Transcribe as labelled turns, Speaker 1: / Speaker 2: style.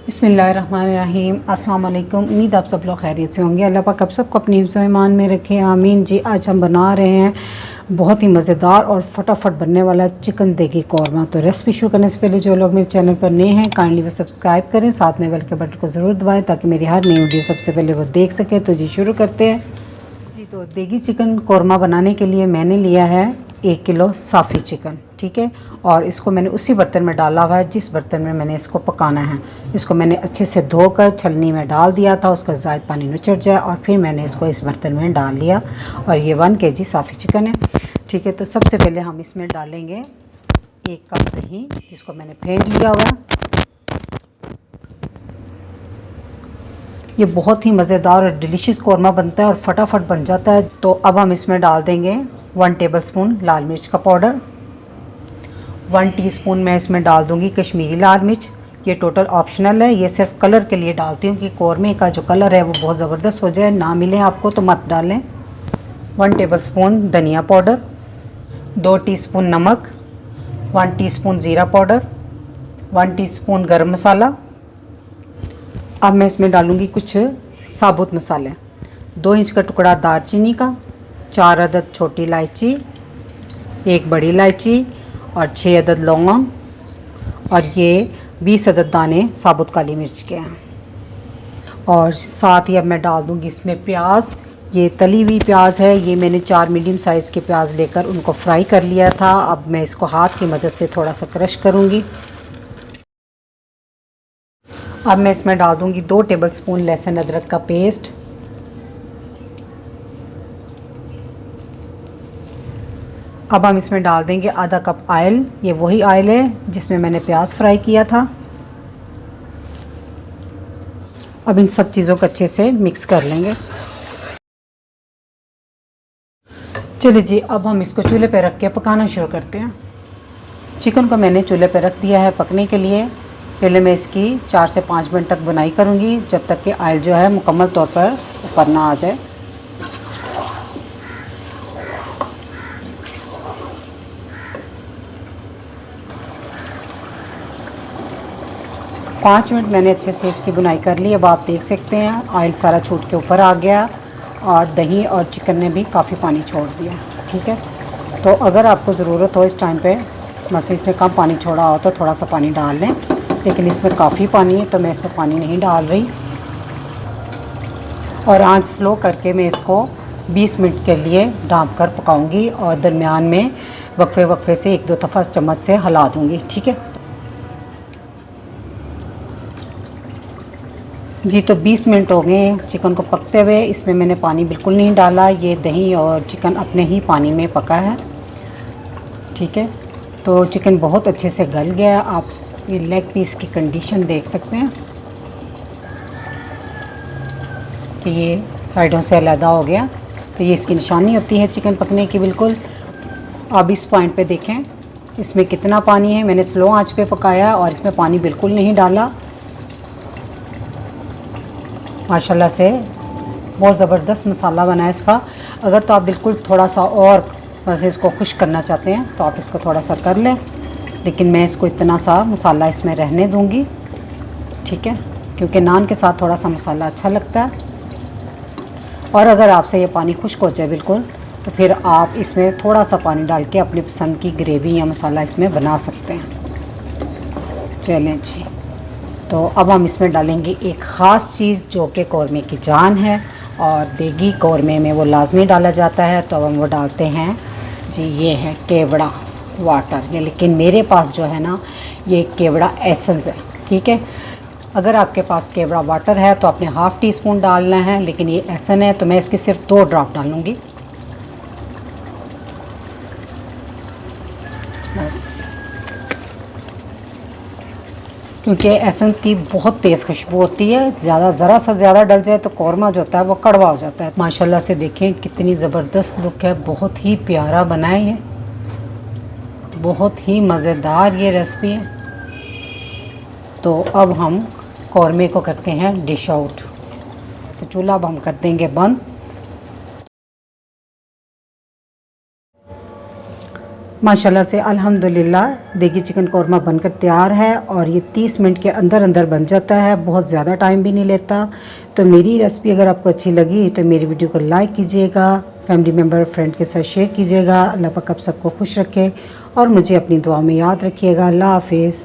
Speaker 1: बिस्मिल्लाहिर्रहमानिर्रहीम। अस्सलाम वालेकुम। उम्मीद आप सब लोग खैरियत से होंगे। अल्लाह पाक आप सबको अपनी हिफ्ज़ व ईमान में रखे, आमीन। जी आज हम बना रहे हैं बहुत ही मज़ेदार और फटाफट बनने वाला चिकन देगी कौरमा। तो रेसिपी शुरू करने से पहले जो लोग मेरे चैनल पर नए हैं काइंडली वो सब्सक्राइब करें, साथ में बेल के बटन को ज़रूर दबाएँ ताकि मेरी हर नई वीडियो सबसे पहले वो देख सकें। तो जी शुरू करते हैं। जी तो देगी चिकन कौरमा बनाने के लिए मैंने लिया है 1 किलो साफ़ी चिकन, ठीक है। और इसको मैंने उसी बर्तन में डाला हुआ है जिस बर्तन में मैंने इसको पकाना है। इसको मैंने अच्छे से धोकर छलनी में डाल दिया था, उसका ज़ायद पानी नुचड़ जाए, और फिर मैंने इसको इस बर्तन में डाल लिया। और ये 1 kg साफ़ी चिकन है, ठीक है। तो सबसे पहले हम इसमें डालेंगे 1 कप दही जिसको मैंने फेंट लिया हुआ है। ये बहुत ही मज़ेदार और डिलीशियस कौरमा बनता है और फटाफट बन जाता है। तो अब हम इसमें डाल देंगे 1 टेबलस्पून लाल मिर्च का पाउडर, 1 टीस्पून मैं इसमें डाल दूंगी कश्मीरी लाल मिर्च। ये टोटल ऑप्शनल है, ये सिर्फ कलर के लिए डालती हूँ कि कौरमे का जो कलर है वो बहुत ज़बरदस्त हो जाए। ना मिले आपको तो मत डालें। 1 टेबलस्पून धनिया पाउडर, 2 टीस्पून नमक, 1 टीस्पून ज़ीरा पाउडर, 1 टीस्पून गरम मसाला। अब मैं इसमें डालूँगी कुछ साबुत मसाले, 2 इंच का टुकड़ा दालचीनी का, 4 अदद छोटी इलायची, 1 बड़ी इलायची और 6 अदद लौंग, और ये 20 अदद दाने साबुत काली मिर्च के हैं। और साथ ही अब मैं डाल दूँगी इसमें प्याज। ये तली हुई प्याज है, ये मैंने 4 मीडियम साइज़ के प्याज लेकर उनको फ्राई कर लिया था। अब मैं इसको हाथ की मदद से थोड़ा सा क्रश करूँगी। अब मैं इसमें डाल दूँगी 2 टेबलस्पून लहसुन अदरक का पेस्ट, अब हम इसमें डाल देंगे आधा कप ऑयल। ये वही ऑयल है जिसमें मैंने प्याज फ्राई किया था। अब इन सब चीज़ों को अच्छे से मिक्स कर लेंगे। चलिए जी, अब हम इसको चूल्हे पे रख के पकाना शुरू करते हैं। चिकन को मैंने चूल्हे पे रख दिया है पकने के लिए। पहले मैं इसकी 4 से 5 मिनट तक बुनाई करूँगी जब तक कि ऑयल जो है मुकम्मल तौर पर ऊपर ना आ जाए। पाँच मिनट मैंने अच्छे से इसकी बुनाई कर ली। अब आप देख सकते हैं ऑयल सारा छूट के ऊपर आ गया और दही और चिकन ने भी काफ़ी पानी छोड़ दिया, ठीक है। तो अगर आपको ज़रूरत हो इस टाइम पे मसले इसने कम पानी छोड़ा हो तो थोड़ा सा पानी डाल लें, लेकिन इसमें काफ़ी पानी है तो मैं इसमें पानी नहीं डाल रही। और आंच स्लो करके मैं इसको 20 मिनट के लिए ढाँप कर पकाऊँगी और दरमियान में वक्फे वक्फे से 1-2 दफ़ा चम्मच से हिला दूँगी, ठीक है जी। तो 20 मिनट हो गए चिकन को पकते हुए। इसमें मैंने पानी बिल्कुल नहीं डाला, ये दही और चिकन अपने ही पानी में पका है, ठीक है। तो चिकन बहुत अच्छे से गल गया। आप ये लेग पीस की कंडीशन देख सकते हैं कि ये साइडों से अलग हो गया। तो ये इसकी निशानी होती है चिकन पकने की बिल्कुल। अब इस पॉइंट पे देखें इसमें कितना पानी है। मैंने स्लो आंच पे पकाया और इसमें पानी बिल्कुल नहीं डाला। माशाल्लाह से बहुत ज़बरदस्त मसाला बना है इसका। अगर तो आप बिल्कुल थोड़ा सा और वैसे इसको खुश करना चाहते हैं तो आप इसको थोड़ा सा कर लें, लेकिन मैं इसको इतना सा मसाला इसमें रहने दूंगी, ठीक है, क्योंकि नान के साथ थोड़ा सा मसाला अच्छा लगता है। और अगर आपसे ये पानी खुश्क हो जाए बिल्कुल तो फिर आप इसमें थोड़ा सा पानी डाल के अपनी पसंद की ग्रेवी या मसाला इसमें बना सकते हैं। चलें जी, तो अब हम इसमें डालेंगे एक ख़ास चीज़ जो कि कौरमे की जान है और देगी कौरमे में वो लाजमी डाला जाता है। तो अब हम वो डालते हैं जी, ये है केवड़ा वाटर। ये लेकिन मेरे पास जो है ना ये केवड़ा एसेंस है, ठीक है। अगर आपके पास केवड़ा वाटर है तो आपने ½ टीस्पून डालना है, लेकिन ये एसेंस है तो मैं इसके सिर्फ 2 ड्रॉप डालूँगी बस, क्योंकि एसेंस की बहुत तेज़ खुशबू होती है। ज़रा सा ज़्यादा डल जाए तो कौरमा जो होता है वो कड़वा हो जाता है। माशाल्लाह से देखें कितनी ज़बरदस्त लुक है, बहुत ही प्यारा बना है ये, बहुत ही मज़ेदार ये रेसिपी है। तो अब हम कौरमे को करते हैं डिश आउट। तो चूल्हा अब हम कर देंगे बंद। माशाल्लाह से अल्हम्दुलिल्लाह देगी चिकन कौरमा बनकर तैयार है और ये 30 मिनट के अंदर अंदर बन जाता है, बहुत ज़्यादा टाइम भी नहीं लेता। तो मेरी रेसिपी अगर आपको अच्छी लगी तो मेरी वीडियो को लाइक कीजिएगा, फैमिली मेम्बर फ्रेंड के साथ शेयर कीजिएगा। अल्लाह पाक आप सबको खुश रखे और मुझे अपनी दुआ में याद रखिएगा। अल्लाह हाफिज़।